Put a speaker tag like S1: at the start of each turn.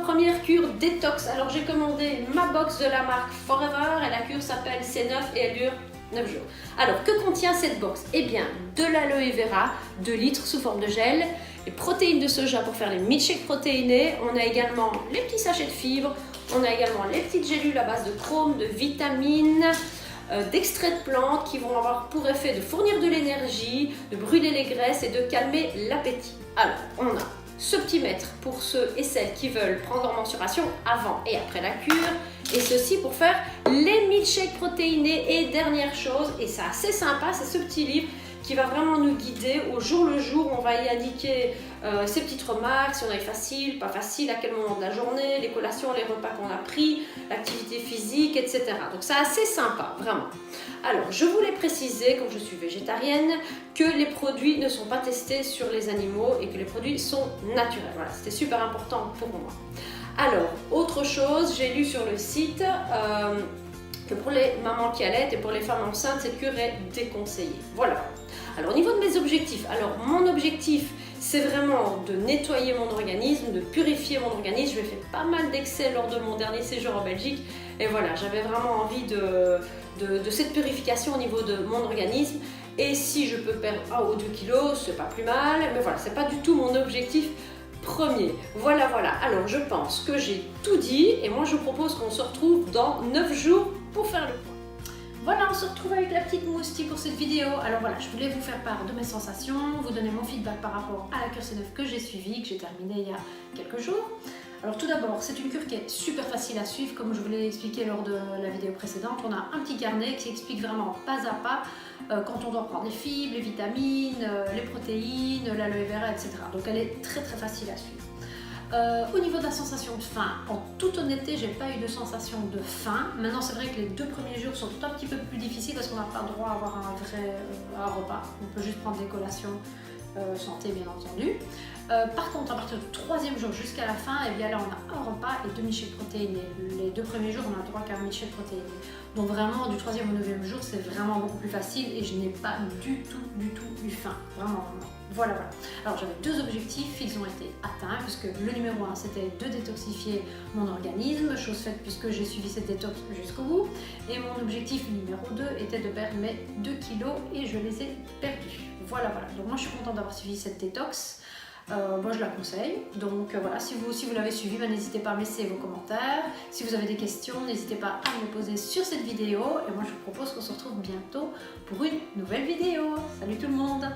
S1: première cure détox. Alors j'ai commandé ma box de la marque Forever et la cure s'appelle C9 et elle dure 9 jours. Alors que contient cette box? Eh bien de l'aloe vera, 2 litres sous forme de gel, les protéines de soja pour faire les milkshakes protéinés, on a également les petits sachets de fibres, on a également les petites gélules à base de chrome, de vitamines, d'extraits de plantes qui vont avoir pour effet de fournir de l'énergie, de brûler les graisses et de calmer l'appétit. Alors on a ce petit mètre pour ceux et celles qui veulent prendre leur mensuration avant et après la cure, et ceci pour faire les milkshakes protéinés. Et dernière chose, et c'est assez sympa, c'est ce petit livre qui va vraiment nous guider au jour le jour. On va y indiquer ces petites remarques, si on est facile, pas facile, à quel moment de la journée, les collations, les repas qu'on a pris, l'activité physique, etc. Donc c'est assez sympa, vraiment. Alors je voulais préciser, comme je suis végétarienne, que les produits ne sont pas testés sur les animaux et que les produits sont naturels. Voilà, c'était super important pour moi. Alors, autre chose, j'ai lu sur le site que pour les mamans qui allaitent et pour les femmes enceintes, cette cure est déconseillée. Voilà. Alors au niveau de mes objectifs, alors mon objectif c'est vraiment de nettoyer mon organisme, de purifier mon organisme. J'ai fait pas mal d'excès lors de mon dernier séjour en Belgique et voilà, j'avais vraiment envie de cette purification au niveau de mon organisme. Et si je peux perdre 1 ou 2 kilos, c'est pas plus mal, mais voilà, c'est pas du tout mon objectif premier. Voilà. Alors je pense que j'ai tout dit et moi je vous propose qu'on se retrouve dans 9 jours pour faire le point. Voilà, on se retrouve avec la petite moustie pour cette vidéo. Alors voilà, je voulais vous faire part de mes sensations, vous donner mon feedback par rapport à la cure C9 que j'ai suivie, que j'ai terminée il y a quelques jours. Alors tout d'abord, c'est une cure qui est super facile à suivre, comme je vous l'ai expliqué lors de la vidéo précédente. On a un petit carnet qui explique vraiment pas à pas quand on doit prendre les fibres, les vitamines, les protéines, l'aloe vera, etc. Donc elle est très facile à suivre. Au niveau de la sensation de faim, en toute honnêteté, j'ai pas eu de sensation de faim. Maintenant, c'est vrai que les 2 premiers jours sont un petit peu plus difficiles parce qu'on n'a pas le droit à avoir un vrai repas. On peut juste prendre des collations santé, bien entendu. Par contre, à partir du 3e jour jusqu'à la fin, et bien là, on a un repas et 2 milkshakes protéinés. Les 2 premiers jours, on a le droit qu'à un milkshake protéiné. Donc vraiment, du 3e au 9e jour, c'est vraiment beaucoup plus facile et je n'ai pas du tout eu faim. Vraiment. Voilà. Alors j'avais 2 objectifs, ils ont été atteints puisque le numéro 1 c'était de détoxifier mon organisme, chose faite puisque j'ai suivi cette détox jusqu'au bout. Et mon objectif numéro 2 était de perdre mes 2 kilos et je les ai perdus. Voilà. Donc moi je suis contente d'avoir suivi cette détox. Moi je la conseille, donc voilà, si vous l'avez suivi, n'hésitez pas à me laisser vos commentaires. Si vous avez des questions, n'hésitez pas à me les poser sur cette vidéo. Et moi je vous propose qu'on se retrouve bientôt pour une nouvelle vidéo. Salut tout le monde!